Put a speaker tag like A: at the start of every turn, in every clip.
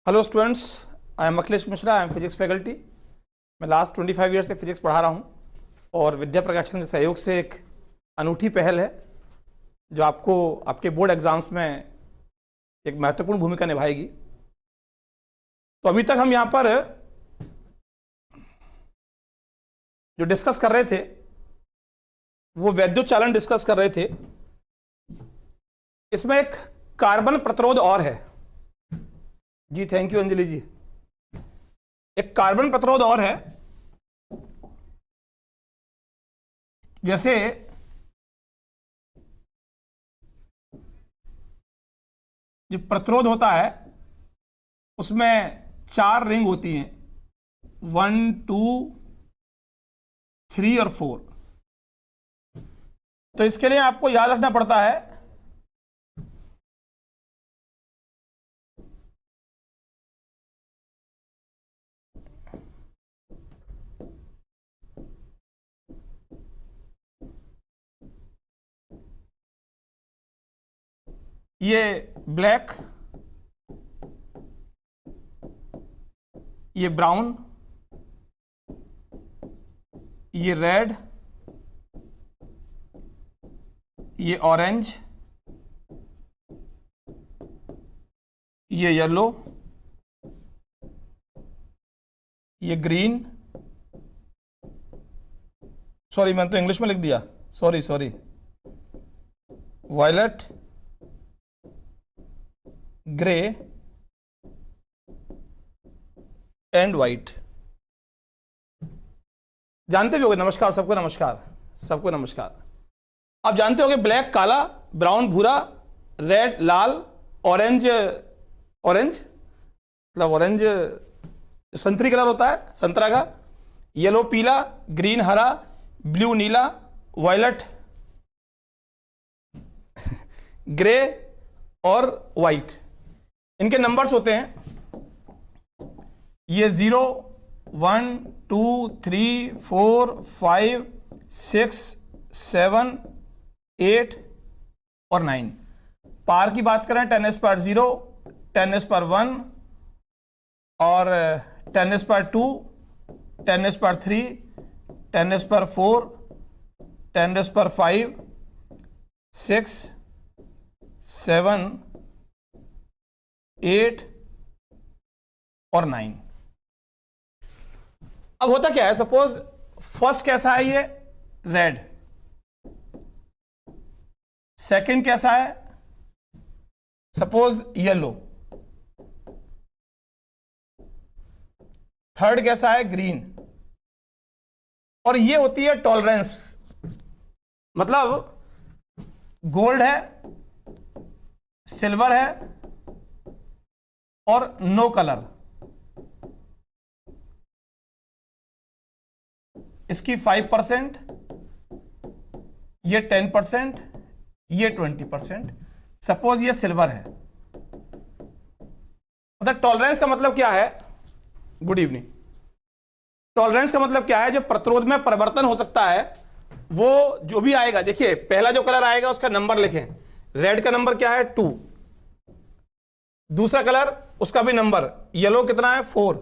A: Hello students, I am Akhilesh Mishra. I am physics faculty. मैं last 25 year से physics पढ़ा रहा हूँ और विद्या प्रकाशन के सहयोग से एक अनूठी पहल है जो आपको आपके बोर्ड एग्जाम्स में एक महत्वपूर्ण भूमिका निभाएगी। तो अभी तक हम यहाँ पर जो डिस्कस कर रहे थे वो वैद्युत चालन डिस्कस कर रहे थे। इसमें एक कार्बन प्रतिरोध और है। जी थैंक यू अंजलि जी। एक कार्बन प्रतिरोध और है। जैसे जो प्रतिरोध होता है उसमें 4 रिंग होती हैं, 1 2 3 और 4। तो इसके लिए आपको याद रखना पड़ता है ये ब्लैक, ये ब्राउन, ये रेड, ये ऑरेंज, ये येलो, ये ग्रीन। सॉरी मैंने तो इंग्लिश में लिख दिया, sorry. Violet, grey and white. जानते भी होगे। नमस्कार सबको, सबको नमस्कार। आप जानते होगे ब्लैक काला, ब्राउन भूरा, रेड लाल, ऑरेंज मतलब ऑरेंज संतरी कलर होता है संतरा का, येलो पीला, ग्रीन हरा, ब्लू नीला, वायलेट ग्रे और वाइट। इनके नंबर्स होते हैं ये 0 1 2 3 4 5 6 7 8 और 9। पार की बात करें 10⁻⁴, 10⁻⁴ और 10⁻², 10⁻3, 10⁻⁴, 10⁻⁵, 6 7 8 और 9। अब होता क्या है, सपोज फर्स्ट कैसा है, ये रेड। सेकंड कैसा है, सपोज येलो। थर्ड कैसा है, ग्रीन। और ये होती है टॉलरेंस। मतलब गोल्ड है, सिल्वर है और नो कलर, इसकी 5%, ये 10%, ये 20%। सपोज ये सिल्वर है। मतलब टॉलरेंस का मतलब क्या है? Good evening. टॉलरेंस का मतलब क्या है? जो प्रतिरोध में परिवर्तन हो सकता है वो जो भी आएगा। देखिए पहला जो कलर आएगा उसका नंबर लिखें। रेड का नंबर क्या है? 2। दूसरा कलर उसका भी नंबर, येलो कितना है? 4।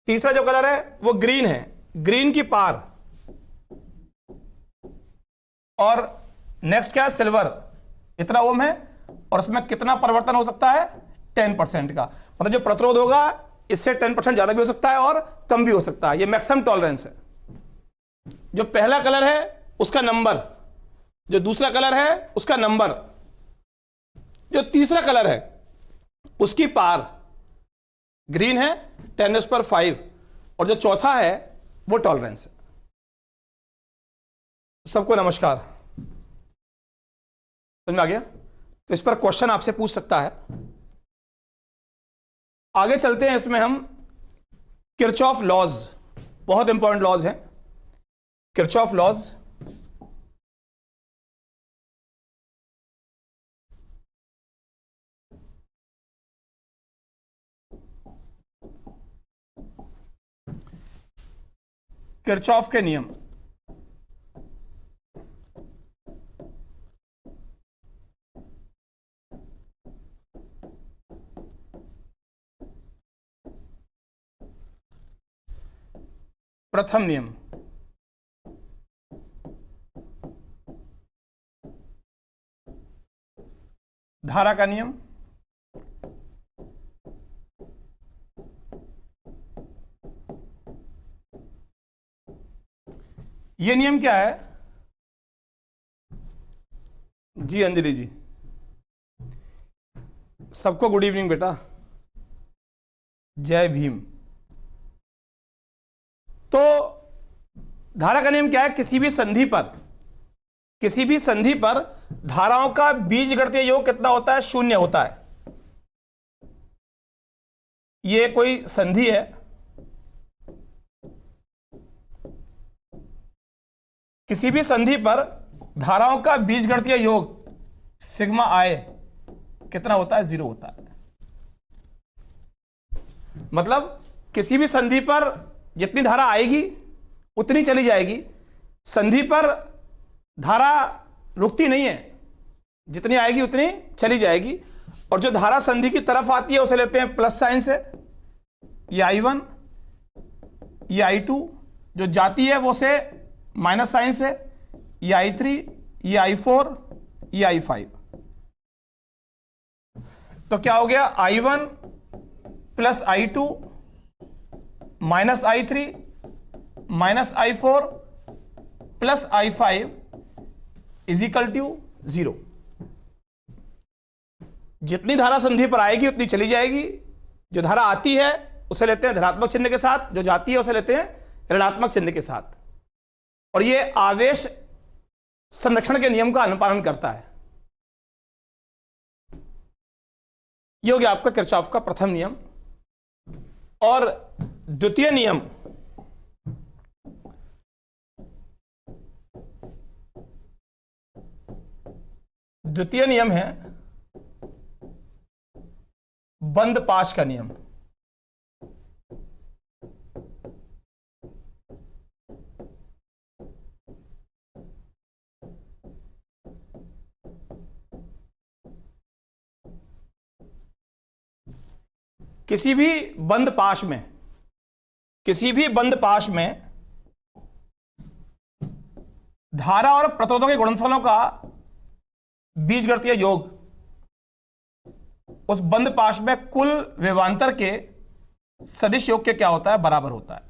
A: तीसरा जो कलर है वो ग्रीन है, ग्रीन की पार। और नेक्स्ट क्या है? सिल्वर, इतना ओम है और उसमें कितना परिवर्तन हो सकता है? 10% का। मतलब जो प्रतिरोध होगा इससे 10% ज्यादा भी हो सकता है और कम भी हो सकता है। ये मैक्सिमम टॉलरेंस है। जो पहला कलर है उसका नंबर, जो दूसरा कलर है उसका नंबर, जो तीसरा कलर है उसकी पार। ग्रीन है 10⁻⁵ और जो चौथा है वो टॉलरेंस है। सबको नमस्कार, समझ में आ गया? तो इस पर क्वेश्चन आपसे पूछ सकता है। आगे चलते हैं। इसमें हम किरचॉफ लॉज, बहुत इंपॉर्टेंट लॉज हैं किरचॉफ लॉज। किरचॉफ के नियम। प्रथम नियम, धारा का नियम, ये नियम क्या है जी? अंजलि जी, सबको गुड इवनिंग बेटा, जय भीम। तो धारा का नियम क्या है? किसी भी संधि पर धाराओं का बीजगणितीय योग कितना होता है? शून्य होता है। ये कोई संधि है, किसी भी संधि पर धाराओं का बीजगणितीय योग सिग्मा आई कितना होता है? 0 होता है। मतलब किसी भी संधि पर जितनी धारा आएगी उतनी चली जाएगी। संधि पर धारा रुकती नहीं है, जितनी आएगी उतनी चली जाएगी। और जो धारा संधि की तरफ आती है उसे लेते हैं प्लस साइन से, ये I1, ये I2। जो जाती है वो से माइनस साइन से, ये I3, ये I4, ये I5। तो क्या हो गया? I1 plus I2 minus I3 minus I4 plus I5 is equal to 0। जितनी धारा संधि पर आएगी उतनी चली जाएगी। जो धारा आती है उसे लेते हैं धनात्मक चिन्ह के साथ, जो जाती है उसे लेते हैं ऋणात्मक चिन्ह के साथ। और यह आवेश संरक्षण के नियम का अनुपालन करता है। यह हो गया आपका किरचॉफ का प्रथम नियम। और द्वितीय नियम, द्वितीय नियम है बंद पाश का नियम। किसी भी बंद पाश में धारा और प्रतिरोधों के गुणनफलों का बीजगणितीय योग उस बंद पाश में कुल विभवांतर के सदिश योग के क्या होता है? बराबर होता है।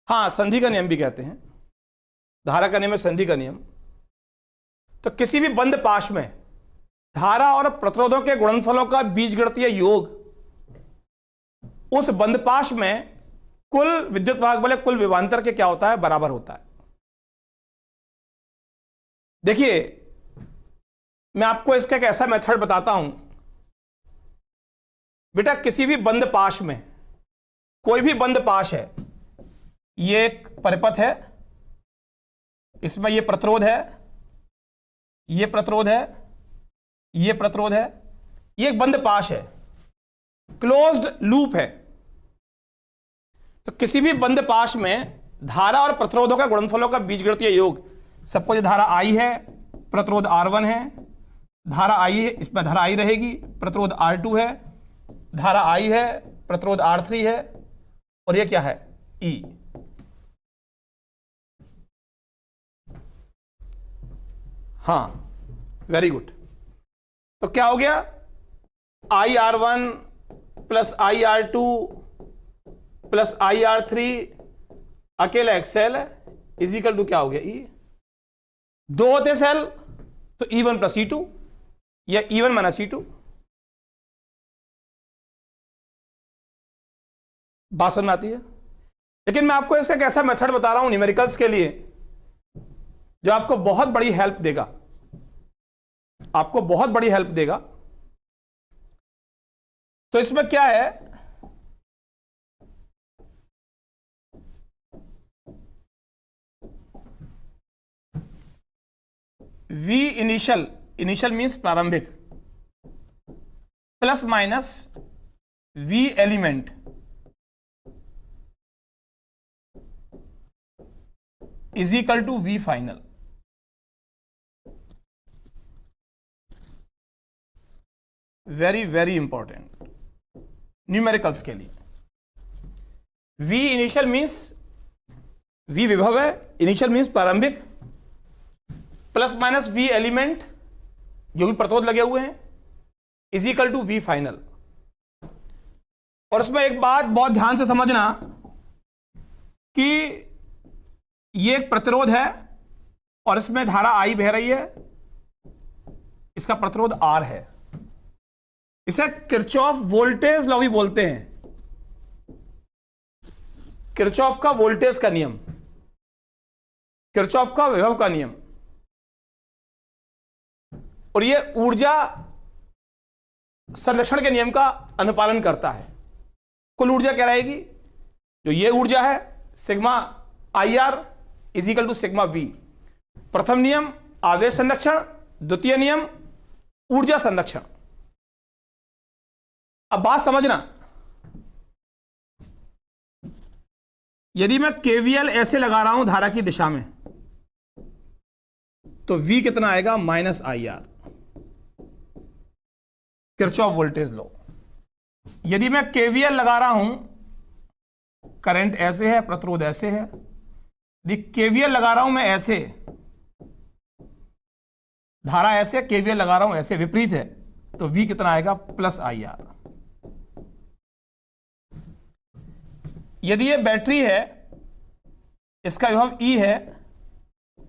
A: हां, संधि का नियम भी कहते हैं। धारा का नियम है संधि का नियम। तो किसी भी बंद पाश में धारा और प्रतिरोधों के गुणनफलों का बीजगणितीय योग उस बंद पाश में कुल विद्युत वाहक बल, कुल विभवांतर के क्या होता है? बराबर होता है। देखिए, मैं आपको इसका एक ऐसा मेथड बताता हूं बेटा। किसी भी बंद पाश में, कोई भी बंद पाश है, ये एक परिपथ है, इसमें ये प्रतिरोध है, ये प्रतिरोध है, ये प्रतिरोध है, ये एक बंद पाश है, क्लोज्ड लूप है। तो किसी भी बंद पाश में धारा और प्रतिरोधों का गुणनफलों का बीजगणितीय योग, सबको जो धारा I है, प्रतिरोध R1 है, धारा I है, इसमें धारा I रहेगी, प्रतिरोध R2 है, धारा I है, प्रतिरोध R3 है, और ये क्या है? E। हां, वेरी गुड। तो क्या हो गया? IR1 plus IR2 plus IR3 अकेला एक सेल है, इज इक्वल टू क्या हो गया? E। दो होते सेल तो E1 प्लस E2 या E1 माइनस E2। बात समझ में आती है? लेकिन मैं आपको इसका एक ऐसा मेथड बता रहा हूं न्यूमेरिकल्स के लिए जो आपको बहुत बड़ी हेल्प देगा, आपको बहुत बड़ी हेल्प देगा। तो इसमें क्या है? V इनिशियल, इनिशियल मीन्स प्रारंभिक, plus minus V element is equal to V final. Very very important numericals के लिए। V इनिशियल मीन्स V विभव है, इनिशियल मीन्स प्रारंभिक, प्लस माइनस V एलिमेंट जो भी प्रतिरोध लगे हुए हैं, is equal to V final. और इसमें एक बात बहुत ध्यान से समझना कि ये एक प्रतिरोध है और इसमें धारा I बह रही है, इसका प्रतिरोध R है। इसे किरचॉफ वोल्टेज लॉ भी बोलते हैं, किरचॉफ का वोल्टेज का नियम, किरचॉफ का विभव का नियम। और यह ऊर्जा संरक्षण के नियम का अनुपालन करता है। कुल ऊर्जा क्या रहेगी? जो ये ऊर्जा है sigma IR is equal to sigma V। प्रथम नियम आवेश संरक्षण, द्वितीय नियम ऊर्जा संरक्षण। अब बात समझना, यदि मैं KVL ऐसे लगा रहा हूं धारा की दिशा में तो V कितना आएगा? Minus IR, Kirchhoff voltage law. यदि मैं KVL लगा रहा हूं, करंट ऐसे है, प्रतिरोध ऐसे है, यदि KVL लगा रहा हूं मैं ऐसे, धारा ऐसे, KVL लगा रहा हूं ऐसे, विपरीत है, तो V कितना आएगा? Plus IR। यदि ये बैटरी है, इसका विभव E है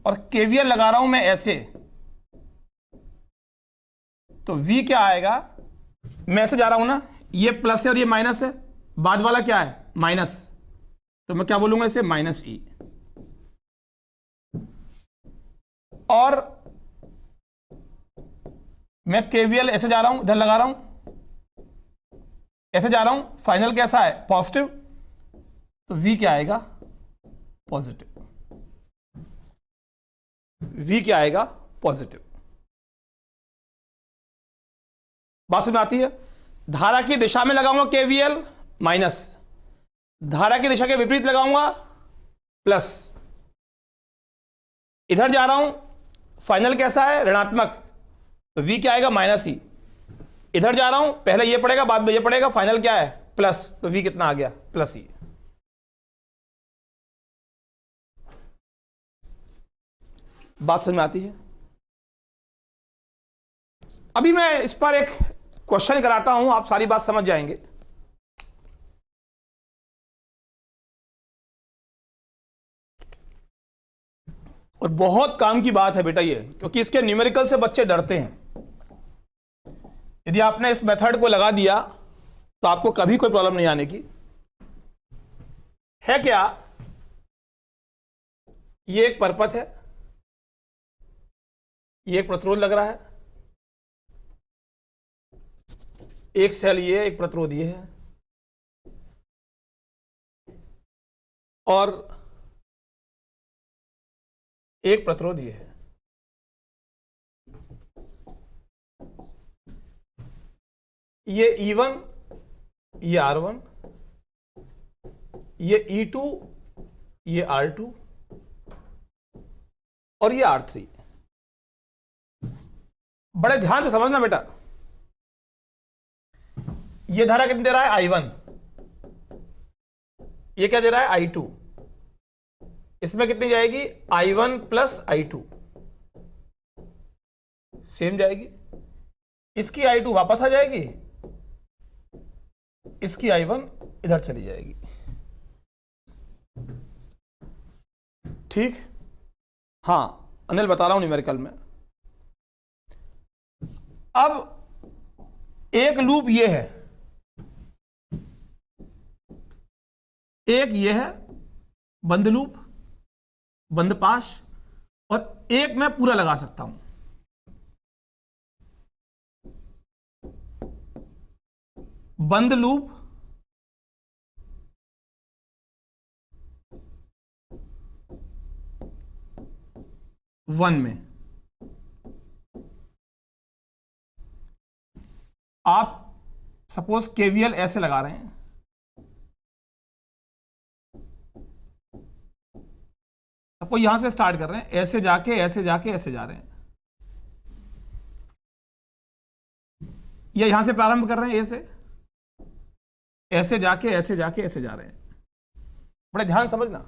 A: और KVL लगा रहा हूं मैं ऐसे, तो V क्या आएगा? मैं ऐसे जा रहा हूं ना, ये प्लस है और ये माइनस है, बाद वाला क्या है? माइनस, तो मैं क्या बोलूंगा इसे? Minus E। और मैं KVL ऐसे जा रहा हूं, इधर लगा रहा हूं, ऐसे जा रहा हूं, फाइनल कैसा है? पॉजिटिव, तो V क्या आएगा? पॉजिटिव। V क्या आएगा? पॉजिटिव। बात समझ में आती है? धारा की दिशा में लगाऊंगा KVL माइनस, धारा की दिशा के विपरीत लगाऊंगा प्लस। इधर जा रहा हूं, फाइनल कैसा है? ऋणात्मक, तो V क्या आएगा? Minus E। इधर जा रहा हूं, पहले ये पड़ेगा बाद में ये पड़ेगा, फाइनल क्या है? प्लस, तो V कितना आ गया? Plus E। बात समझ में आती है? अभी मैं इस पर एक क्वेश्चन कराता हूं, आप सारी बात समझ जाएंगे। और बहुत काम की बात है बेटा ये, क्योंकि इसके न्यूमेरिकल से बच्चे डरते हैं। यदि आपने इस मेथड को लगा दिया तो आपको कभी कोई प्रॉब्लम नहीं आने की है। क्या ये एक परपथ है, ये एक प्रतिरोध लग रहा है, एक सेल ये, एक प्रतिरोध ये है, और एक प्रतिरोध ये है। ये E1, ये R1, ये E2, ये R2 और ये R3। बड़े ध्यान से समझना बेटा, ये धारा कितनी दे रहा है? I1। ये क्या दे रहा है? I2। इसमें कितनी जाएगी? I1 प्लस I2, सेम जाएगी। इसकी I2 वापस आ जाएगी, इसकी I1 इधर चली जाएगी। ठीक? हां, अनिल बता रहा हूं न्यूमेरिकल में। अब एक लूप ये है, एक ये है बंद लूप, बंद पाश, और एक मैं पूरा लगा सकता हूं। बंद लूप, वन में आप सपोज KVL ऐसे लगा रहे हैं, सपोज यहां से स्टार्ट कर रहे हैं, ऐसे जाके ऐसे जाके ऐसे जा रहे हैं, या यहां से प्रारंभ कर रहे हैं, ऐसे जाके ऐसे जाके ऐसे जा रहे हैं। बड़े ध्यान समझना।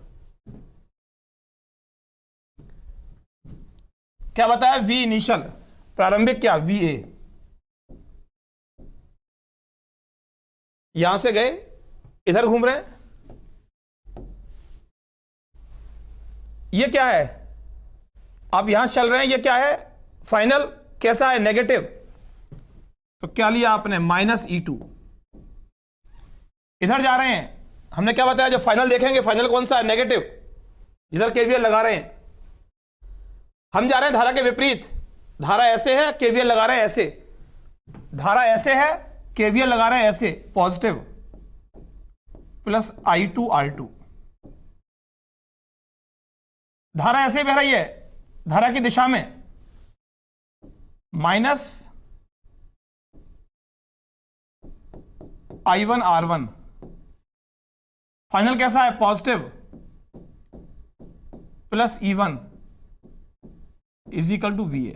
A: क्या बताया? वी इनिशियल, प्रारंभिक क्या? V A. यहां से गए, इधर घूम रहे हैं, ये क्या है? आप यहां चल रहे हैं, ये क्या है? फाइनल कैसा है? नेगेटिव। तो क्या लिया आपने? -E2। इधर जा रहे हैं, हमने क्या बताया? जब फाइनल देखेंगे, फाइनल कौन सा है? नेगेटिव। इधर केवीएल लगा रहे हैं, हम जा रहे हैं धारा के विपरीत। धारा ऐसे है, केवीएल लगा रहे हैं ऐसे। धारा ऐसे है, केवीएल लगा रहे हैं ऐसे, पॉजिटिव, प्लस I2R2। धारा ऐसे बह रही है, धारा की दिशा में -I1R1। फाइनल कैसा है? Positive, plus E1 is equal to VA।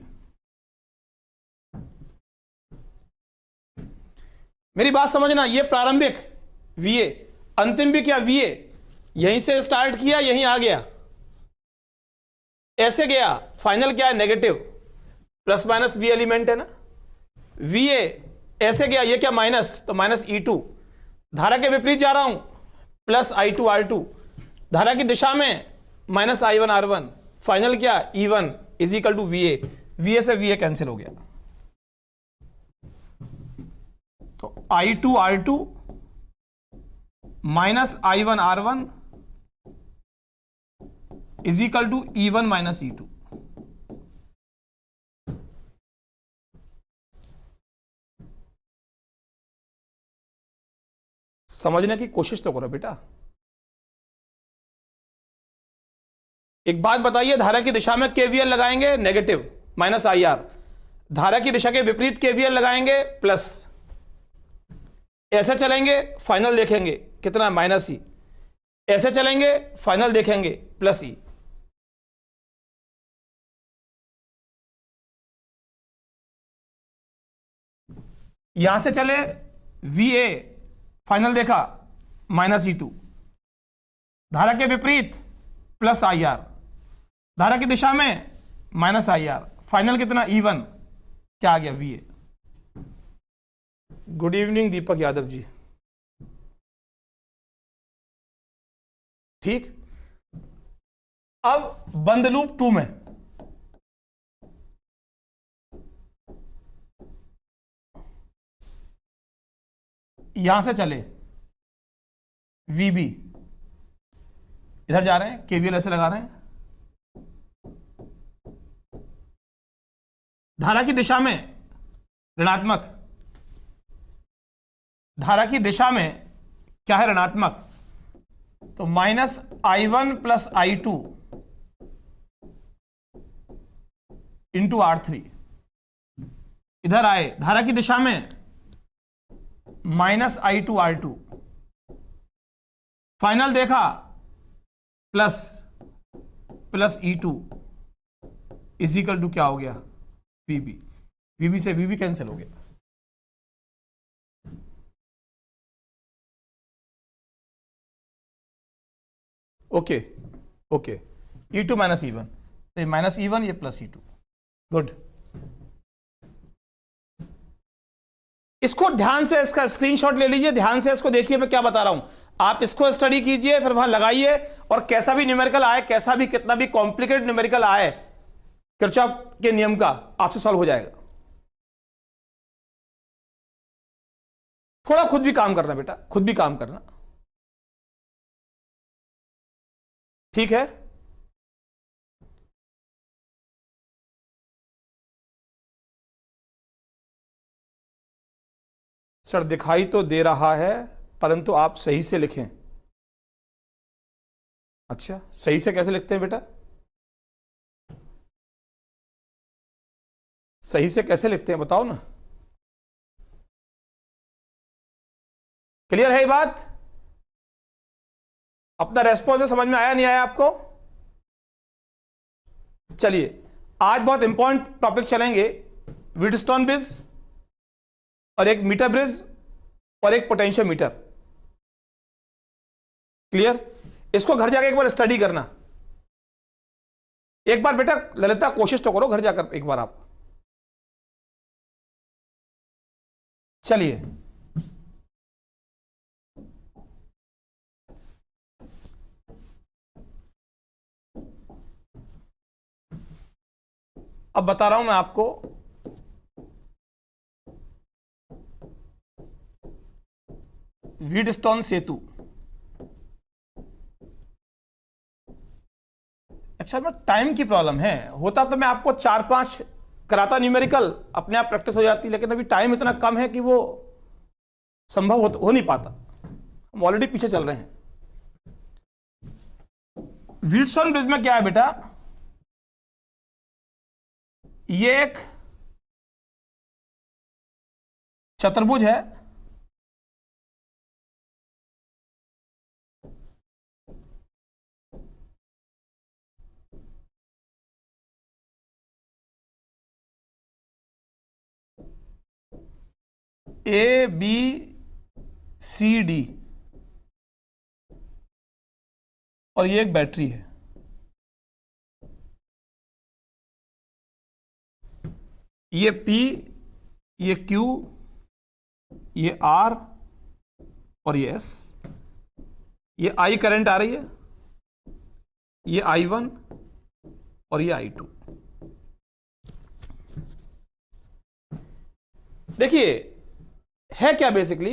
A: मेरी बात समझना, ये प्रारंभिक VA, अंतिम भी क्या? VA। यहीं से स्टार्ट किया, यहीं आ गया, ऐसे गया, फाइनल क्या है? Negative, plus minus V element है ना। VA ऐसे गया, ये क्या? माइनस, तो -E2। धारा के विपरीत जा रहा हूं, प्लस I2R2। धारा की दिशा में -I1R1। फाइनल क्या? E1 is equal to VA। VA से VA कैंसिल हो गया, तो I2R2 -I1R1 is equal to E1 -E2। समझने की कोशिश तो करो बेटा। एक बात बताइए, धारा की दिशा में केवीएल लगाएंगे, नेगेटिव, -IR। धारा की दिशा के विपरीत केवीएल लगाएंगे, प्लस। ऐसे चलेंगे, फाइनल देखेंगे कितना? -E। ऐसे चलेंगे, फाइनल देखेंगे +E। यहां से चले, VA, फाइनल देखा -E2। धारा के विपरीत +IR। धारा की दिशा में -IR। फाइनल कितना? E1। क्या आ गया? VA। Good evening Deepak Yadav ji. ठीक। अब बंद लूप 2 में यहां से चले, VB, इधर जा रहे हैं, केवीएल ऐसे लगा रहे हैं, धारा की दिशा में ऋणात्मक। धारा की दिशा में क्या है? ऋणात्मक। तो -I1 + I2 इंटू R3। इधर आए, धारा की दिशा में -I2R2। फाइनल देखा, plus E2 is equal to क्या हो गया? VB। VB से VB कैंसिल हो गया। ओके, E2 -E1, तो -E1, ये +E2। गुड। इसको ध्यान से, इसका स्क्रीनशॉट ले लीजिए, ध्यान से इसको देखिए मैं क्या बता रहा हूं। आप इसको स्टडी कीजिए, फिर वहां लगाइए, और कैसा भी न्यूमेरिकल आए, कैसा भी, कितना भी कॉम्प्लिकेटेड न्यूमेरिकल आए, किरचॉफ के नियम का आपसे सॉल्व हो जाएगा। थोड़ा खुद भी काम करना बेटा, खुद भी काम करना, ठीक है? सर दिखाई तो दे रहा है, परंतु आप सही से लिखें। अच्छा, सही से कैसे लिखते हैं बेटा? सही से कैसे लिखते हैं बताओ ना। क्लियर है ये बात? अपना रेस्पॉन्स समझ में आया नहीं आया आपको? चलिए, आज बहुत इंपॉर्टेंट टॉपिक चलेंगे, व्हीटस्टोन ब्रिज, और एक मीटर ब्रिज, और एक पोटेंशियोमीटर। क्लियर? इसको घर जाकर एक बार स्टडी करना, एक बार बेटा ललिता कोशिश तो करो घर जाकर एक बार आप। चलिए अब बता रहा हूं मैं आपको, व्हीटस्टोन सेतु। एक्चुअल में टाइम की प्रॉब्लम है, होता तो मैं आपको 4-5 कराता न्यूमेरिकल, अपने आप प्रैक्टिस हो जाती, लेकिन अभी टाइम इतना कम है कि वो संभव हो नहीं पाता, हम ऑलरेडी पीछे चल रहे हैं। व्हीटस्टोन ब्रिज में क्या है बेटा, ये एक चतुर्भुज है, ABCD, और ये एक बैटरी है। ये P, ये Q, ये R और ये S। ये I करंट आ रही है, ये I1 और ये I2। देखिए है क्या बेसिकली,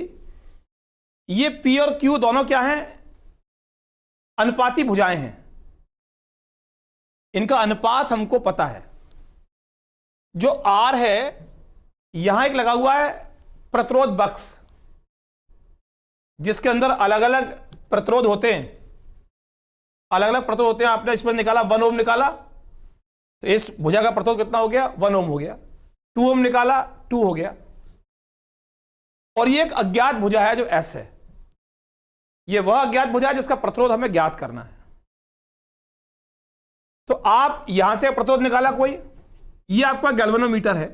A: ये P और Q दोनों क्या हैं, अनुपाती भुजाएं हैं। इनका अनुपात हमको पता है। जो R है, यहां एक लगा हुआ है प्रतिरोध बक्स, जिसके अंदर अलग अलग प्रतिरोध होते हैं, अलग अलग प्रतिरोध होते हैं। आपने इसमें निकाला 1 ओम निकाला, तो इस भुजा का प्रतिरोध कितना हो गया, 1 ओम हो गया। 2 ओम निकाला, 2 हो गया। और ये एक अज्ञात भुजा है जो S है, ये वह अज्ञात भुजा है जिसका प्रतिरोध हमें ज्ञात करना है। तो आप यहां से प्रतिरोध निकाला कोई, ये आपका गैल्वेनोमीटर है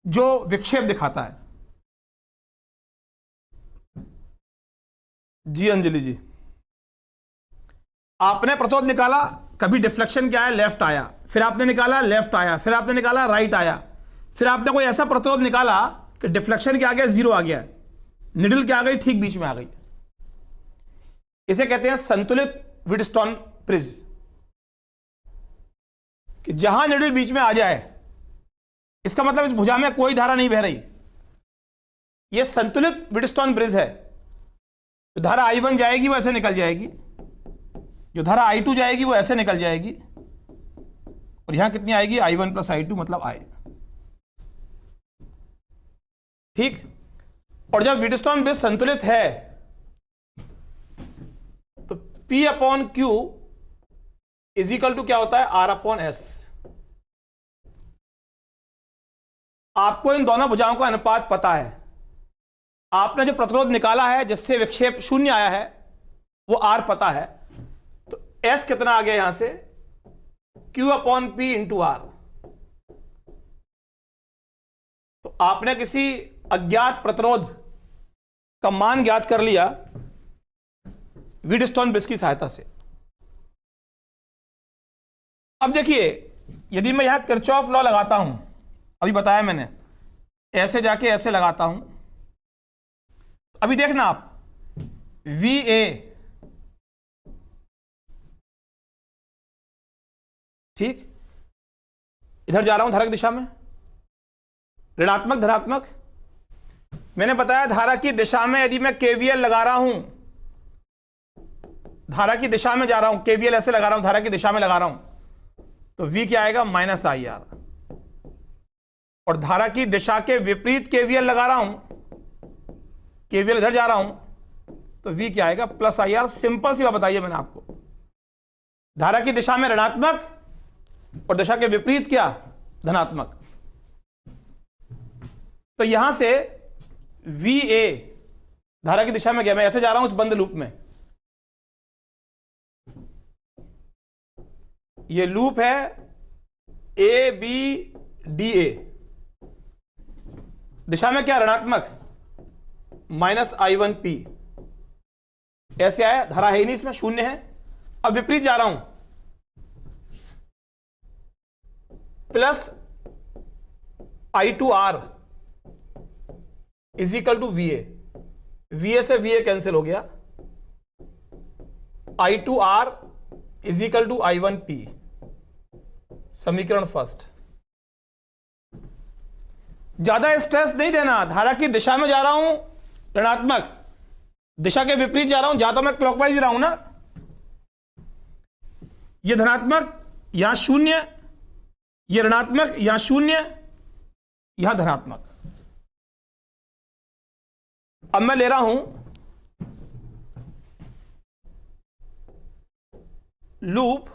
A: जो विक्षेप दिखाता है। जी अंजलि जी, आपने प्रतिरोध निकाला, कभी डिफ्लेक्शन क्या है, लेफ्ट आया, फिर आपने निकाला लेफ्ट आया, फिर आपने निकाला राइट आया, फिर आपने कोई ऐसा प्रतिरोध निकाला कि डिफ्लेक्शन क्या आ गया, 0 आ गया, निडल क्या आ गई, ठीक बीच में आ गई। इसे कहते हैं संतुलित व्हीटस्टोन ब्रिज, कि जहां निडल बीच में आ जाए, इसका मतलब इस भुजा में कोई धारा नहीं बह रही। यह संतुलित व्हीटस्टोन ब्रिज है। जो धारा I1 जाएगी वो ऐसे निकल जाएगी, जो धारा I2 जाएगी वो ऐसे निकल जाएगी, और यहां कितनी आएगी, I1 + I2 मतलब I। ठीक। और जब व्हीटस्टोन ब्रिज संतुलित है तो P/Q = क्या होता है, R/S। आपको इन दोनों भुजाओं का अनुपात पता है। आपने जो प्रतिरोध निकाला है जिससे विक्षेप 0 आया है, वो R पता है, तो S कितना आ गया यहां से, Q/P × R। तो आपने किसी अज्ञात प्रतिरोध का मान ज्ञात कर लिया व्हीटस्टोन ब्रिज की सहायता से। अब देखिए, यदि मैं यहां किरचॉफ लॉ लगाता हूं, अभी बताया मैंने, ऐसे जाके ऐसे लगाता हूं, अभी देखना आप, VA, ठीक, इधर जा रहा हूं धारा की दिशा में, ऋणात्मक धनात्मक। मैंने बताया धारा की दिशा में यदि मैं KVL लगा रहा हूं, धारा की दिशा में जा रहा हूं, KVL ऐसे लगा रहा हूं, धारा की दिशा में लगा रहा हूं, तो V क्या आएगा, -IR। और धारा की दिशा के विपरीत KVL लगा रहा हूं, KVL इधर जा रहा हूं, तो V क्या आएगा, +IR। सिंपल सी बात बताइए मैंने आपको, धारा की दिशा में ऋणात्मक और दिशा के विपरीत क्या, धनात्मक। तो यहां से VA धारा की दिशा में गया, मैं ऐसे जा रहा हूं इस बंद लूप में, ये लूप है ABDA, दिशा में क्या, ऋणात्मक, -I1P, ऐसे आया, धारा है ही नहीं इसमें, शून्य है। अब विपरीत जा रहा हूं, plus I2R is equal to VA, VA से VA कैंसिल हो गया, I2R is equal to I1P, समीकरण फर्स्ट। ज्यादा स्ट्रेस नहीं देना, धारा की दिशा में जा रहा हूं ऋणात्मक, दिशा के विपरीत जा रहा हूं, जा तो मैं क्लॉकवाइज रहा हूं ना, ये धनात्मक यहां शून्य, ये ऋणात्मक यहां शून्य, यहां धनात्मक। अब मैं ले रहा हूं लूप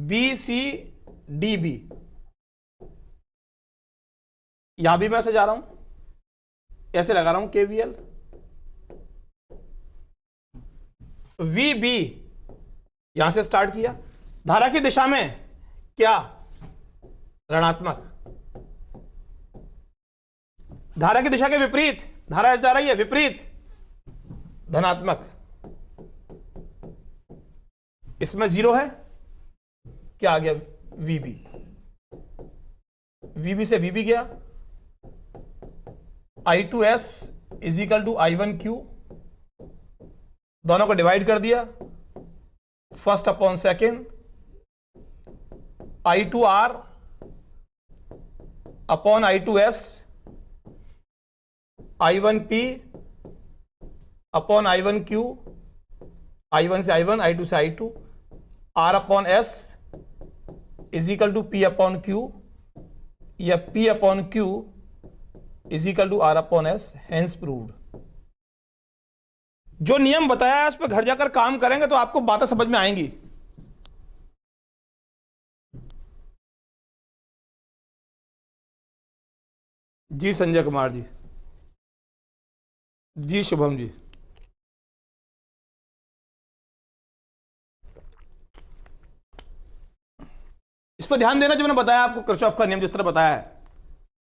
A: BCDB, यहां भी मैं ऐसे जा रहा हूं, ऐसे लगा रहा हूं KVL, VB यहां से स्टार्ट किया, धारा की दिशा में क्या, ऋणात्मक, धारा की दिशा के विपरीत, धारा ऐसे जा रही है विपरीत, धनात्मक, इसमें 0 है, क्या आ गया, VB, VB से VB गया, I2S is equal to I1Q, दोनों को डिवाइड कर दिया, first upon second, I2R upon I2S, I1P upon I1Q, I1 से I1, I2 से I2, R upon S is equal to P upon Q, या P upon Q is equal to R upon S, hence proved. जो नियम बताया है उस पर घर जाकर काम करेंगे तो आपको बातें समझ में आएंगी। जी संजय कुमार जी, जी शुभम जी, इस पर ध्यान देना जो मैंने बताया आपको, किरचॉफ का नियम जिस तरह बताया है,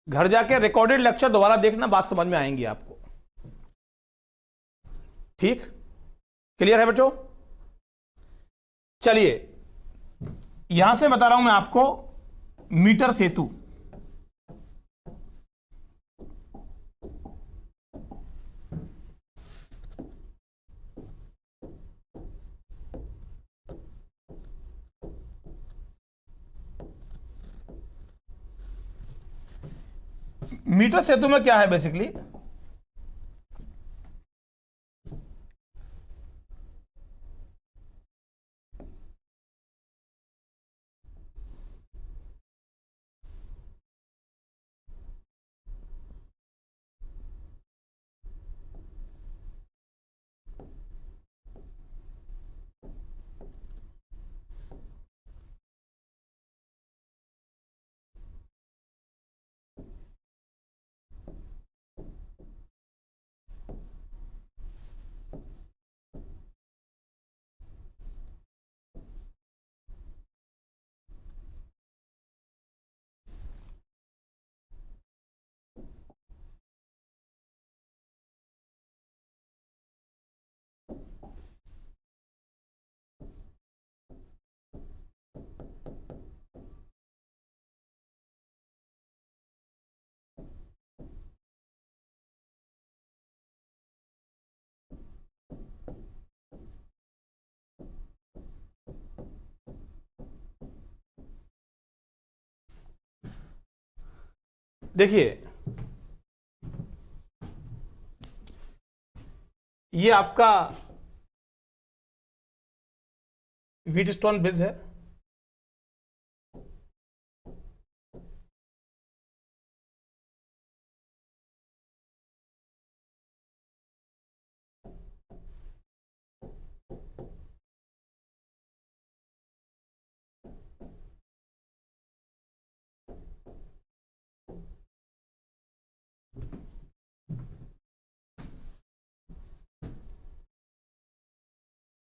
A: घर जाके रिकॉर्डेड लेक्चर दोबारा देखना, बात समझ में आएंगी आपको। ठीक, क्लियर है बच्चों? चलिए यहां से बता रहा हूं मैं आपको मीटर सेतु, मीटर सेतु में क्या है बेसिकली, देखिए ये आपका व्हीटस्टोन ब्रिज है,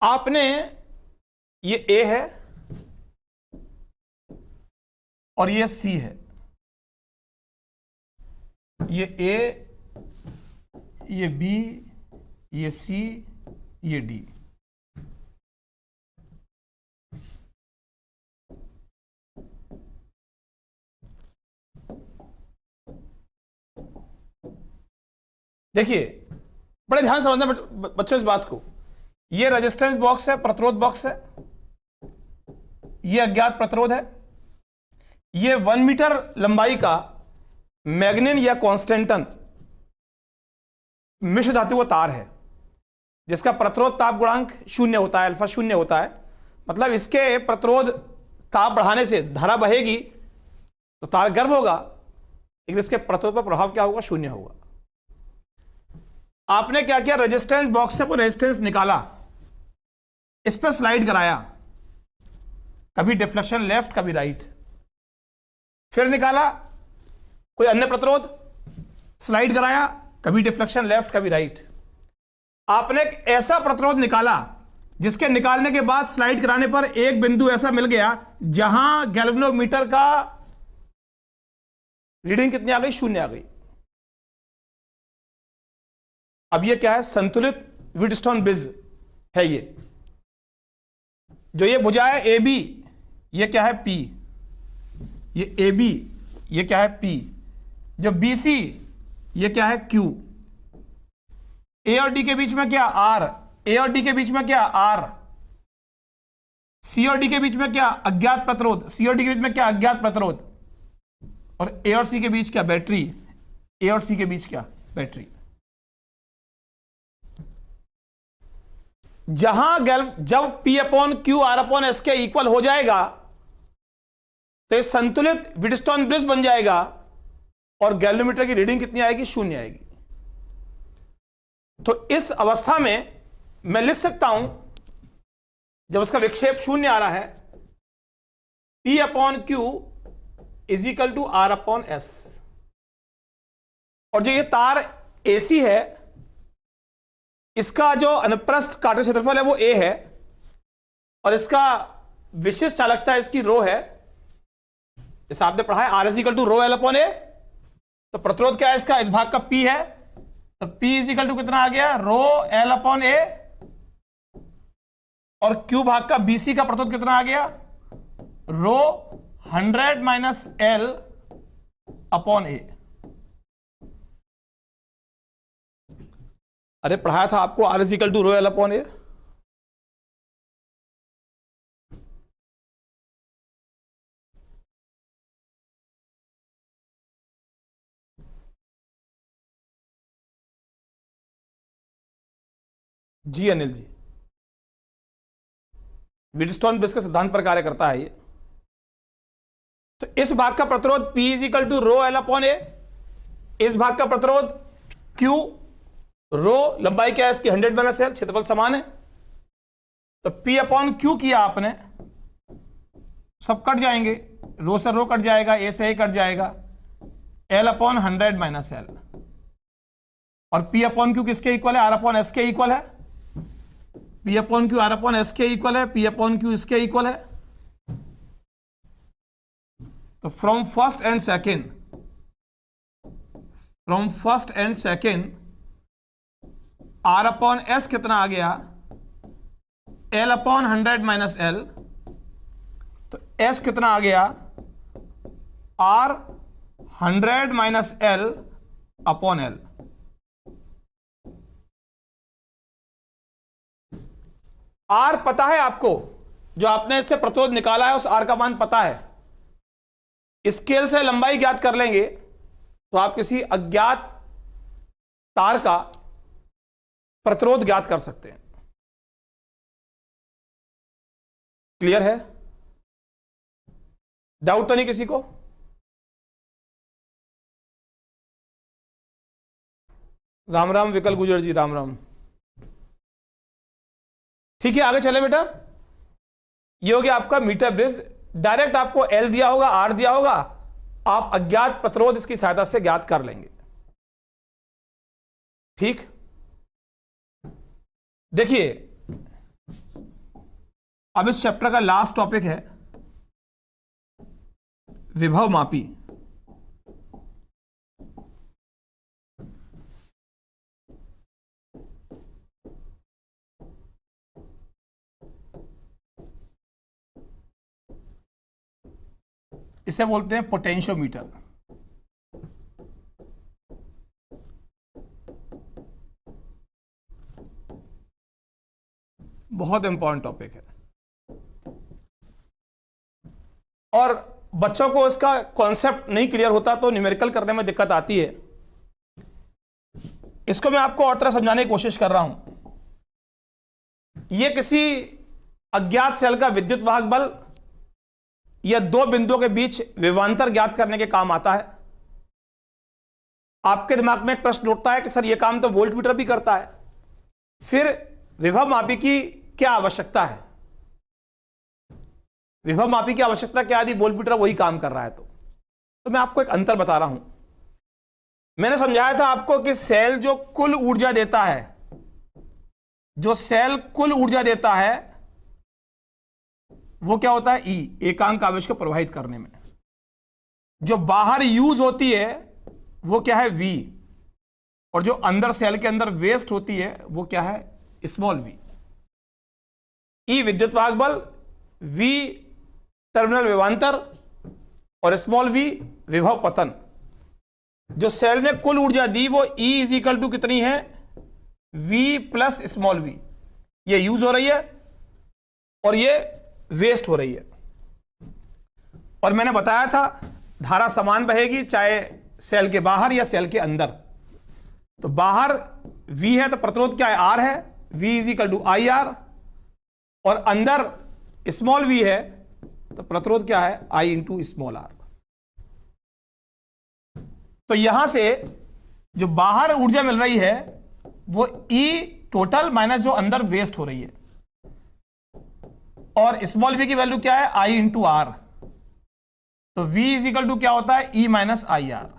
A: आपने ये ए है और ये सी है, ये ए, ये बी, ये सी, ये डी। देखिए बड़े ध्यान से समझना बच्चों इस बात को। ये रेजिस्टेंस बॉक्स है, प्रतिरोध बॉक्स है, ये अज्ञात प्रतिरोध है, ये 1 मीटर लंबाई का मैग्नीन या कॉन्स्टेंटन मिश्र धातु का तार है, जिसका प्रतिरोध ताप गुणांक 0 होता है, अल्फा 0 होता है। मतलब इसके प्रतिरोध ताप बढ़ाने से धारा बहेगी तो तार गर्म होगा, लेकिन इसके प्रतिरोध पर प्रभाव क्या होगा? 0 होगा। आपने क्या किया? रेजिस्टेंस बॉक्स से कोई रेजिस्टेंस निकाला, इस पर स्लाइड कराया, कभी डिफ्लेक्शन लेफ्ट कभी राइट, फिर निकाला कोई अन्य प्रतिरोध, स्लाइड कराया, कभी डिफ्लेक्शन लेफ्ट कभी राइट। आपने एक ऐसा प्रतिरोध निकाला जिसके निकालने के बाद स्लाइड कराने पर एक बिंदु ऐसा मिल गया जहां गैल्वेनोमीटर का रीडिंग कितनी आ गई? 0 आ गई। अब ये क्या है? संतुलित व्हीटस्टोन ब्रिज है। ये जो ये भुजा है ए बी, ये क्या है? पी। ये ए बी, ये क्या है? पी। जो बी सी, ये क्या है? क्यू। ए और डी के बीच में क्या? आर। ए और डी के बीच में क्या? आर। सी और डी के बीच में क्या? अज्ञात प्रतिरोध। सी और डी के बीच में क्या? अज्ञात प्रतिरोध। और ए और सी के बीच क्या? बैटरी। ए और सी के बीच क्या? बैटरी। जब P upon Q R upon S के इक्वल हो जाएगा तो ये संतुलित व्हीटस्टोन ब्रिज बन जाएगा और गैल्वेनोमीटर की रीडिंग कितनी आएगी? 0 आएगी। तो इस अवस्था में मैं लिख सकता हूं, जब उसका विक्षेप 0 आ रहा है, P upon Q is equal to R upon S. और जो ये तार AC है, इसका जो अनुप्रस्थ काटे क्षेत्रफल है वो A है, और इसका विशिष्ट चालकता इसकी रो है, जैसे आपने पढ़ा है R is equal to rho L upon A. तो प्रतिरोध क्या है इसका? इस भाग का P है, तो P इज इक्वल टू कितना आ गया? रो एल अपॉन ए। और Q भाग का BC का प्रतिरोध कितना आ गया? Rho 100 minus L upon A. अरे पढ़ाया था आपको R is equal to rho L upon A. जी अनिल जी, व्हीटस्टोन ब्रिज के सिद्धांत पर कार्य करता है ये। तो इस भाग का प्रतिरोध P is equal to rho L upon A, इस भाग का प्रतिरोध Q, रो लंबाई क्या है इसकी? 100 माइनस एल, क्षेत्रफल समान है। तो P अपॉन क्यू किया आपने, सब कट जाएंगे, रो से रो कट जाएगा, ए से ए कट जाएगा, एल अपॉन 100 माइनस एल। और P अपॉन क्यू किसके इक्वल है? आर अपॉन एस के इक्वल है। P upon Q R upon S के इक्वल है, P अपॉन क्यू इसके इक्वल है। तो from first and second R upon S कितना आ गया? L upon 100 minus L. तो एस कितना आ गया? R 100 minus L upon L. R पता है आपको, जो आपने इससे प्रतिरोध निकाला है उस आर का मान पता है। स्केल से लंबाई ज्ञात कर लेंगे तो आप किसी अज्ञात तार का प्रतिरोध ज्ञात कर सकते हैं। क्लियर है? डाउट तो नहीं किसी को? राम राम विकल गुजर जी, राम राम। ठीक है, आगे चले बेटा। ये हो गया आपका मीटर ब्रिज। डायरेक्ट आपको एल दिया होगा, आर दिया होगा, आप अज्ञात प्रतिरोध इसकी सहायता से ज्ञात कर लेंगे। ठीक, देखिए अब इस चैप्टर का लास्ट टॉपिक है विभव मापी। इसे बोलते हैं पोटेंशियोमीटर। बहुत इंपॉर्टेंट टॉपिक है और बच्चों को इसका कॉन्सेप्ट नहीं क्लियर होता तो न्यूमेरिकल करने में दिक्कत आती है। इसको मैं आपको और तरह समझाने की कोशिश कर रहा हूं। यह किसी अज्ञात सेल का विद्युत वाहक बल या दो बिंदुओं के बीच विभवांतर ज्ञात करने के काम आता है। आपके दिमाग में एक प्रश्न उठता है कि सर यह काम तो वोल्टमीटर भी करता है, फिर विभव मापी की क्या आवश्यकता है? विभव मापी की आवश्यकता क्या? यदि वोल्टमीटर वही काम कर रहा है तो मैं आपको एक अंतर बता रहा हूं। मैंने समझाया था आपको कि सेल जो कुल ऊर्जा देता है, जो सेल कुल ऊर्जा देता है वो क्या होता है? ई, एकांक आवेश को प्रवाहित करने में। जो बाहर यूज होती है वो क्या है? वी। और जो अंदर सेल के अंदर वेस्ट होती है वो क्या है? Small we. ई विद्युत वाहक बल, वी टर्मिनल विभवांतर और स्मॉल वी विभव पतन। जो सेल ने कुल ऊर्जा दी वो E इज इक्वल टू कितनी है? V plus small V. ये यूज हो रही है और ये वेस्ट हो रही है। और मैंने बताया था धारा समान बहेगी चाहे सेल के बाहर या सेल के अंदर। तो बाहर V है तो प्रतिरोध क्या है? R है। V is equal to I R. और अंदर स्मॉल v है तो प्रतिरोध क्या है? I into small R. तो यहां से जो बाहर ऊर्जा मिल रही है वो E टोटल माइनस जो अंदर वेस्ट हो रही है, और स्मॉल v की वैल्यू क्या है? I into R. तो V इज इक्वल टू क्या होता है? E minus I R.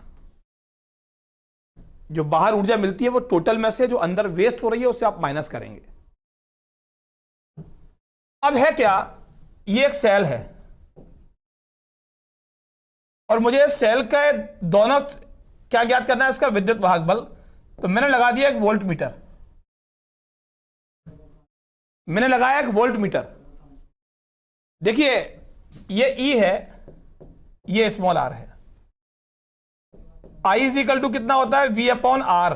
A: जो बाहर ऊर्जा मिलती है वो टोटल में से जो अंदर वेस्ट हो रही है उसे आप माइनस करेंगे। अब है क्या? ये एक सेल है और मुझे सेल का दोनों क्या ज्ञात करना है? इसका विद्युत वाहक बल। तो मैंने लगा दिया एक वोल्ट मीटर, मैंने लगाया एक वोल्ट मीटर। देखिए ये E है, ये स्मॉल r है। I इज इक्वल टू कितना होता है? V upon R.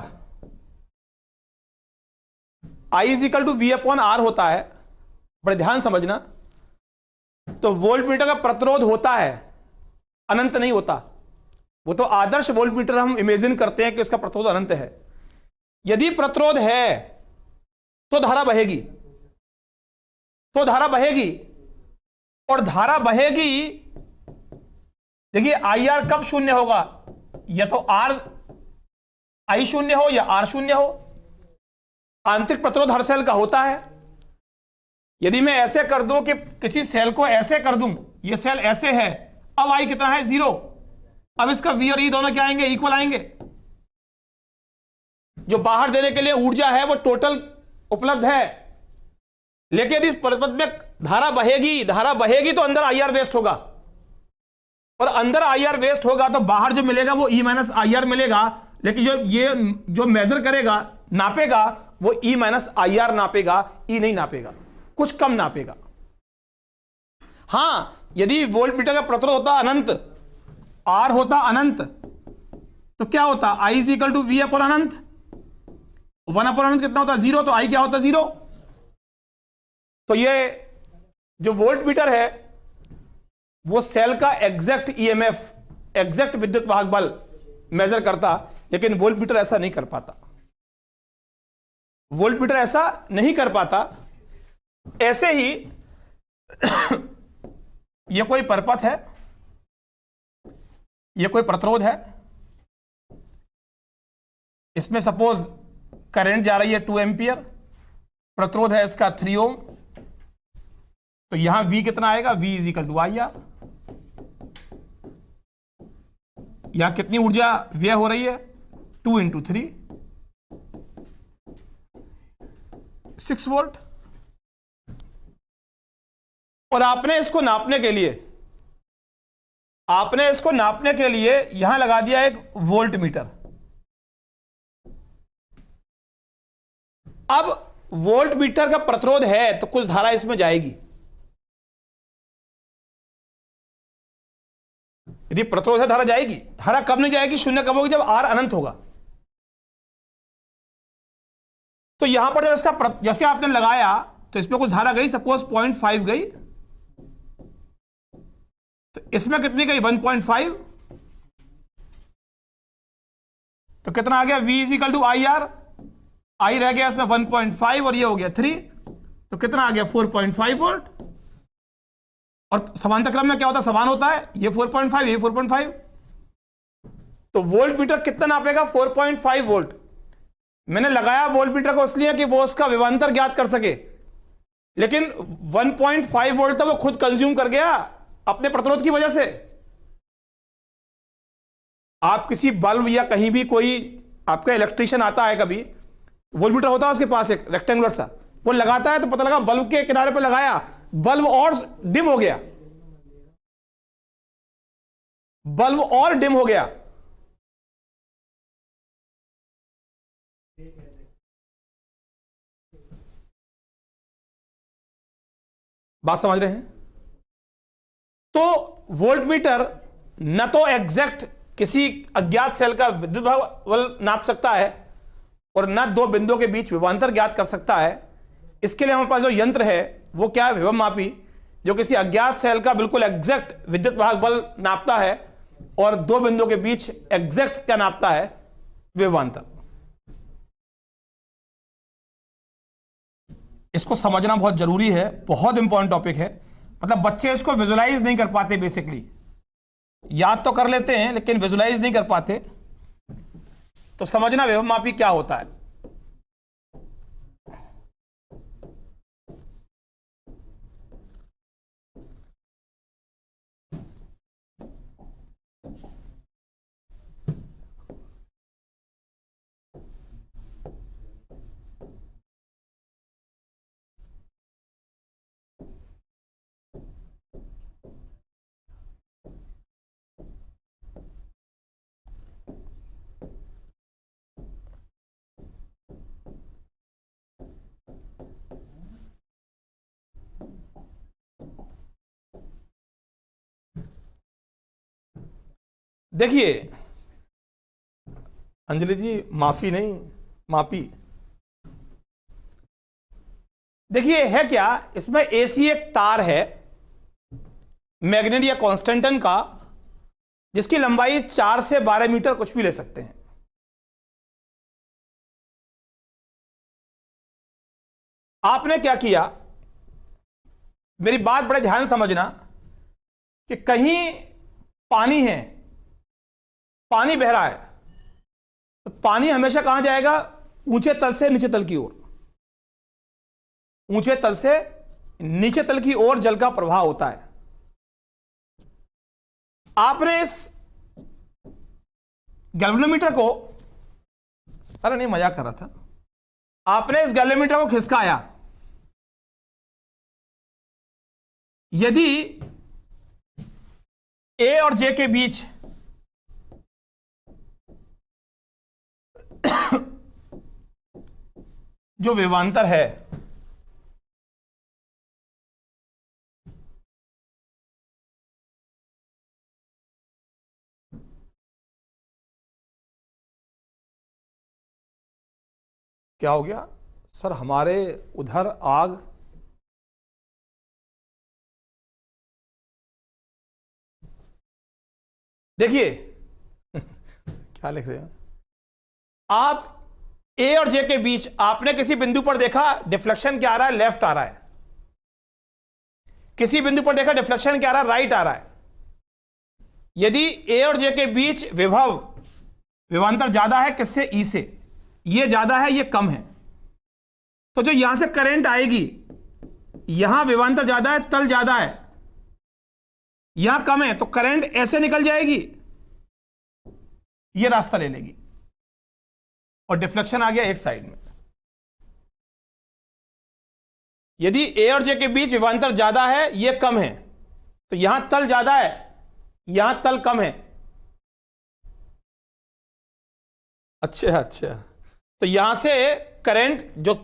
A: I is equal to V upon R होता है। बड़े ध्यान समझना। तो वोल्ट मीटर का प्रतिरोध होता है, अनंत नहीं होता। वो तो आदर्श वोल्ट मीटर हम इमेजिन करते हैं कि उसका प्रतिरोध अनंत है। यदि प्रतिरोध है तो धारा बहेगी, तो धारा बहेगी, और धारा बहेगी। देखिए आई आर कब शून्य होगा? या तो आर आई शून्य हो या आर शून्य हो। आंतरिक प्रतिरोध हर सेल का होता है। यदि मैं ऐसे कर दूं कि किसी सेल को ऐसे कर दूं, ये सेल ऐसे है, अब आई कितना है? 0। अब इसका V और E दोनों क्या आएंगे? इक्वल आएंगे। जो बाहर देने के लिए ऊर्जा है वो टोटल उपलब्ध है, लेकिन यदि परिपथ में धारा बहेगी तो अंदर आई आर वेस्ट होगा, और अंदर आई आर वेस्ट होगा तो बाहर जो मिलेगा वो E माइनस आई आर मिलेगा। लेकिन जो मेजर करेगा, नापेगा, वो E माइनस आई आर नापेगा, E नहीं नापेगा, कुछ कम नापेगा। हां, यदि वोल्ट मीटर का प्रतिरोध होता अनंत, R होता अनंत, तो क्या होता? I is equal to V upon अनंत। 1 अपॉन अनंत कितना होता? 0। तो I क्या होता? 0। तो ये जो वोल्ट मीटर है वो सेल का एग्जैक्ट EMF, एग्जैक्ट विद्युत वाहक बल मेजर करता, लेकिन वोल्ट मीटर ऐसा नहीं कर पाता। वोल्ट मीटर ऐसा नहीं कर पाता। ऐसे ही ये कोई परपथ है, ये कोई प्रतिरोध है, इसमें सपोज करंट जा रही है 2 एम्पियर, प्रतिरोध है इसका 3 ओम। तो यहां V कितना आएगा? V is equal to I R. यहां कितनी ऊर्जा व्यय हो रही है? 2 इंटू 3, 6 वोल्ट। और आपने इसको नापने के लिए यहां लगा दिया एक वोल्ट मीटर। अब वोल्ट मीटर का प्रतिरोध है तो कुछ धारा इसमें जाएगी। यदि प्रतिरोध है धारा जाएगी। धारा कब नहीं जाएगी, शून्य कब होगी, जब R अनंत होगा। तो यहां पर जब इसका जैसे आपने लगाया तो इसमें कुछ धारा गई, सपोज 0.5 गई, तो इसमें कितनी गई 1.5, तो कितना आ गया V equal to I R, I रह गया इसमें 1.5 और ये हो गया 3, तो कितना आ गया 4.5 वोल्ट। और समांतर क्रम में क्या होता है, समान होता है, ये 4.5 ये 4.5, तो वोल्ट मीटर कितना नापेगा 4.5 वोल्ट। मैंने लगाया वोल्ट मीटर को इसलिए कि वो उसका विभवांतर ज्ञात कर सके, लेकिन 1.5 वोल्ट तो वो खुद कंज्यूम कर गया अपने प्रतिरोध की वजह से। आप किसी बल्ब या कहीं भी कोई आपका इलेक्ट्रीशियन आता है, कभी वोल्ट मीटर होता है उसके पास एक रेक्टेंगुलर सा, वो लगाता है तो पता लगा बल्ब के किनारे पे लगाया, बल्ब और डिम हो गया, बल्ब और डिम हो गया। बात समझ रहे हैं? तो वोल्ट मीटर न तो एग्जैक्ट किसी अज्ञात सेल का विद्युत बल नाप सकता है और न दो बिंदुओं के बीच विभवांतर ज्ञात कर सकता है। इसके लिए हमारे पास जो यंत्र है वो क्या है, विभव मापी, जो किसी अज्ञात सेल का बिल्कुल एग्जैक्ट विद्युत वाहक बल नापता है और दो बिंदुओं के बीच एग्जैक्ट क्या नापता है, विभवांतर। इसको समझना बहुत जरूरी है, बहुत इंपॉर्टेंट टॉपिक है। मतलब बच्चे इसको विजुलाइज नहीं कर पाते, बेसिकली याद तो कर लेते हैं लेकिन विजुलाइज नहीं कर पाते। तो समझना विभव मापी क्या होता है। देखिए अंजलि जी, माफी नहीं मापी। देखिए है क्या, इसमें एसी एक तार है मैग्नेट या कांस्टेंटन का, जिसकी लंबाई 4 से 12 मीटर कुछ भी ले सकते हैं। आपने क्या किया, मेरी बात बड़े ध्यान समझना, कि कहीं पानी है, पानी बह रहा है, तो पानी हमेशा कहां जाएगा, ऊंचे तल से नीचे तल की ओर, ऊंचे तल से नीचे तल की ओर जल का प्रवाह होता है। आपने इस गैल्वेनोमीटर को, अरे नहीं मजाक कर रहा था, आपने इस गैल्वेनोमीटर को खिसकाया। यदि ए और जे के बीच जो विभवांतर है, क्या हो गया सर, हमारे उधर आग, देखिए क्या लिख रहे हैं आप, ए और जे के बीच आपने किसी बिंदु पर देखा डिफ्लेक्शन क्या आ रहा है, लेफ्ट आ रहा है। किसी बिंदु पर देखा डिफ्लेक्शन क्या आ रहा है, राइट आ रहा है। यदि ए और जे के बीच विभवांतर ज्यादा है, किससे, ई से, ये ज्यादा है ये कम है, तो जो यहां से करंट आएगी, यहां विभवांतर ज्यादा है, तल ज्यादा है, यहां कम है, तो करंट ऐसे निकल जाएगी, ये रास्ता ले लेगी और डिफ्लेक्शन आ गया एक साइड में। यदि ए और जे के बीच विभवांतर ज्यादा है, ये कम है, तो यहां तल ज्यादा है, यहां तल कम है। अच्छा, तो यहां से करंट जो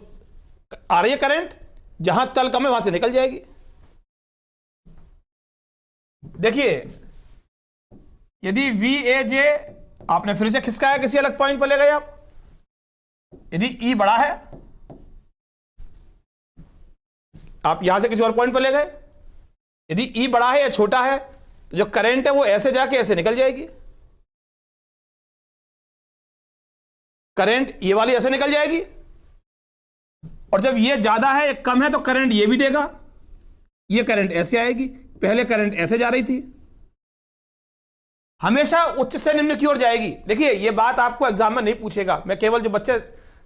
A: आ रही है, करंट जहां तल कम है वहां से निकल जाएगी। देखिए यदि वी ए जे आपने फिर से खिसकाया, किसी अलग पॉइंट पर ले गए आप, यदि ई बड़ा है, आप यहां से किसी और पॉइंट पर ले गए, यदि ई बड़ा है या छोटा है तो जो करंट है वो ऐसे जाके ऐसे निकल जाएगी, करंट ये वाली ऐसे निकल जाएगी, और जब ये ज्यादा है कम है तो करंट ये भी देगा, ये करंट ऐसे आएगी, पहले करंट ऐसे जा रही थी, हमेशा उच्च से निम्न की ओर जाएगी। देखिए ये बात आपको एग्जाम में नहीं पूछेगा, मैं केवल जो बच्चे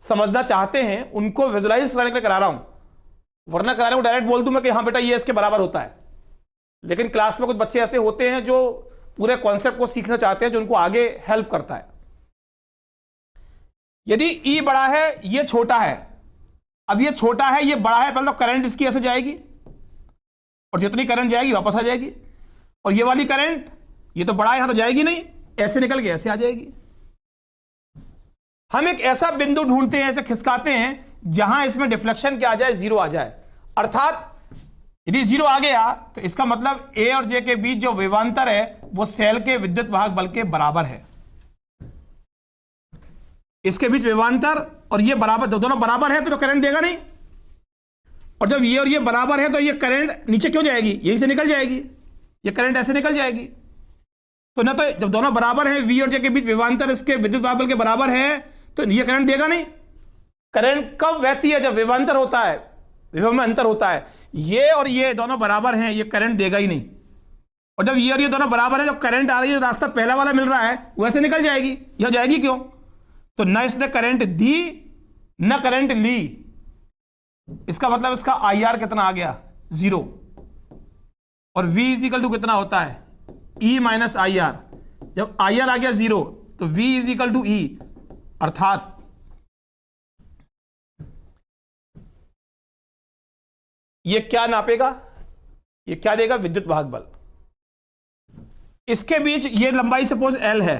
A: समझना चाहते हैं उनको विजुलाइज करने के लिए करा रहा हूं, वरना कराने को डायरेक्ट बोल दूं मैं कि हाँ बेटा ये इसके बराबर होता है। लेकिन क्लास में कुछ बच्चे ऐसे होते हैं जो पूरे कॉन्सेप्ट को सीखना चाहते हैं, जो उनको आगे हेल्प करता है। यदि ई बड़ा है ये छोटा है, अब ये छोटा है ये बड़ा है, पहले तो करंट इसकी ऐसे जाएगी और जितनी करंट जाएगी वापस आ जाएगी, और ये वाली करंट ये तो बड़ा है यहां तो जाएगी नहीं, ऐसे निकल के ऐसे आ जाएगी। हम एक ऐसा बिंदु ढूंढते हैं, ऐसे खिसकाते हैं जहां इसमें डिफ्लेक्शन क्या आ जाए, जीरो आ जाए। अर्थात यदि जीरो आ गया तो इसका मतलब ए और जे के बीच जो विभवांतर है वो सेल के विद्युत वाहक बल के बराबर है। इसके बीच विभवांतर और ये बराबर, दोनों बराबर है तो करंट देगा नहीं, और जब ये और ये बराबर है तो ये करंट नीचे क्यों जाएगी, यहीं से निकल जाएगी, ये करंट ऐसे निकल जाएगी। तो ना तो जब दोनों बराबर हैं, वी और जे के बीच विभवांतर इसके विद्युत वाहक बल के बराबर है तो ये करंट देगा नहीं। करंट कब बहती है, जब विभवांतर होता है, विभव में अंतर होता है, ये और ये दोनों बराबर हैं, ये करंट देगा ही नहीं। और जब ये और ये दोनों बराबर है, जब करंट आ रही है, रास्ता पहला वाला मिल रहा है वैसे निकल जाएगी, यह जाएगी क्यों, तो ना इसने करंट दी ना करंट ली, इसका मतलब इसका आई आर कितना आ गया, जीरो, और V इज इक्वल टू कितना होता है, E माइनस आई आर। जब आई आर आ गया जीरो तो V is equal to E, अर्थात ये क्या नापेगा, ये क्या देगा, विद्युत वाहक बल। इसके बीच ये लंबाई सपोज L है,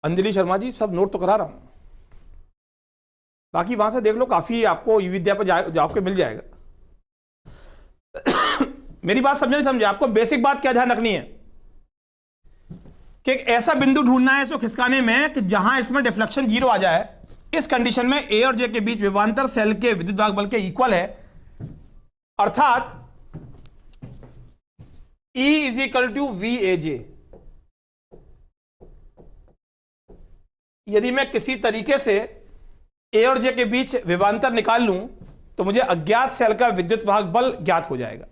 A: अंजलि शर्मा जी सब नोट तो करा रहा हूं, बाकी वहां से देख लो, काफी आपको ई विद्या पर जो आपको मिल जाएगा। मेरी बात समझे नहीं समझे, आपको बेसिक बात क्या ध्यान रखनी है कि एक ऐसा बिंदु ढूंढना है इसको खिसकाने में कि जहां इसमें डिफ्लेक्शन जीरो आ जाए। इस कंडीशन में ए और जे के बीच विभवांतर सेल के विद्युत वाहक बल के इक्वल है, अर्थात E is equal to V A J. यदि मैं किसी तरीके से ए और जे के बीच विभवांतर निकाल लूं तो मुझे अज्ञात सेल का विद्युत वाहक बल ज्ञात हो जाएगा।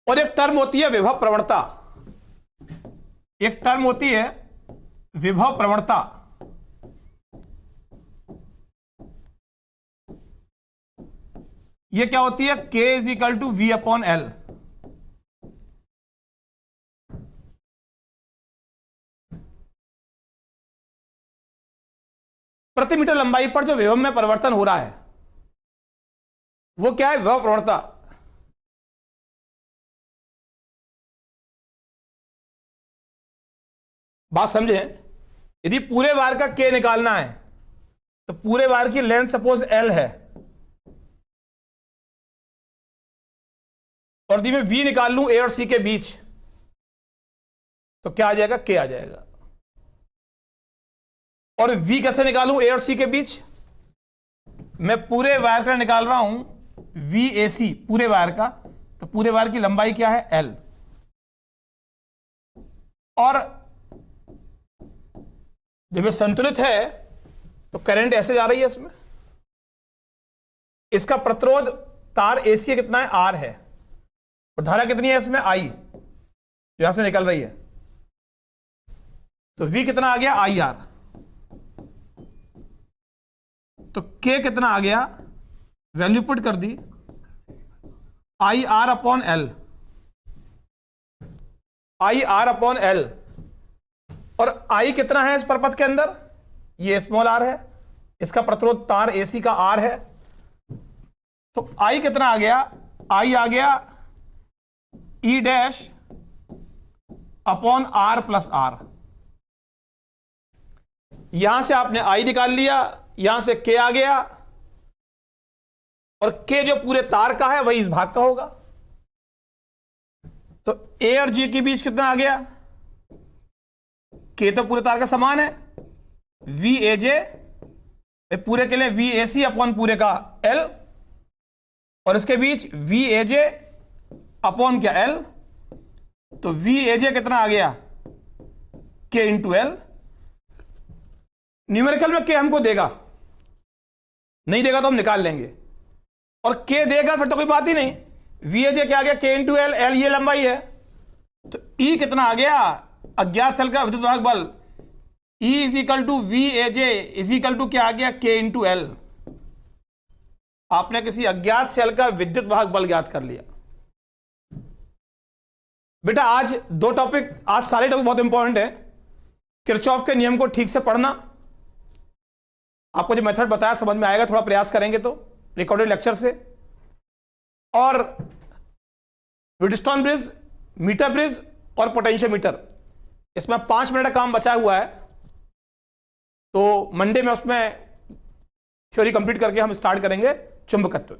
A: और एक टर्म होती है विभव प्रवणता, एक टर्म होती है विभव प्रवणता। यह क्या होती है, K is equal to V upon L। प्रति मीटर लंबाई पर जो विभव में परिवर्तन हो रहा है वो क्या है, विभव प्रवणता। बात समझे, यदि पूरे वायर का K निकालना है तो पूरे वायर की लेंथ सपोज L है, और यदि मैं V निकाल लूं A और C के बीच तो क्या आ जाएगा, K आ जाएगा। और V कैसे निकालूं A और C के बीच, मैं पूरे वायर का निकाल रहा हूं VAC पूरे वायर का, तो पूरे वायर की लंबाई क्या है, L। और जब ये संतुलित है तो करंट ऐसे जा रही है इसमें, इसका प्रतिरोध तार AC कितना है, R है, और धारा कितनी है इसमें, I, जो यहां से निकल रही है, तो V कितना आ गया, IR। तो K कितना आ गया, वैल्यू पुट कर दी, IR upon L, IR upon L। और I कितना है इस परपथ के अंदर, ये स्मॉल r है, इसका प्रतिरोध तार AC का R है, तो I कितना आ गया, I आ गया E dash upon R plus R। यहां से आपने I निकाल लिया, यहां से K आ गया, और K जो पूरे तार का है वही इस भाग का होगा। तो A और G के बीच कितना आ गया? K तो पूरे तार का समान है, VAJ पूरे के लिए VAC अपॉन पूरे का L, और इसके बीच VAJ अपॉन क्या L। तो VAJ कितना आ गया? K into L। न्यूमेरिकल में K हमको देगा, नहीं देगा तो हम निकाल लेंगे, और K देगा फिर तो कोई बात ही नहीं। VAJ क्या आ गया? K इंटू L, L ये लंबाई है, तो E कितना आ गया? अज्ञात सेल का विद्युत वाहक बल E is equal to VAJ is equal to क्या आ गया? K into L। आपने किसी अज्ञात सेल का विद्युत वाहक बल ज्ञात कर लिया। बेटा आज दो टॉपिक, आज सारे टॉपिक बहुत इंपॉर्टेंट है। किरचॉफ के नियम को ठीक से पढ़ना, आपको जो मेथड बताया समझ में आएगा, थोड़ा प्रयास करेंगे तो रिकॉर्डेड लेक्चर से। और व्हीटस्टोन ब्रिज, मीटर ब्रिज और पोटेंशियोमीटर, इसमें 5 मिनट का काम बचा हुआ है, तो मंडे में उसमें थ्योरी कंप्लीट करके हम स्टार्ट करेंगे चुंबकत्व।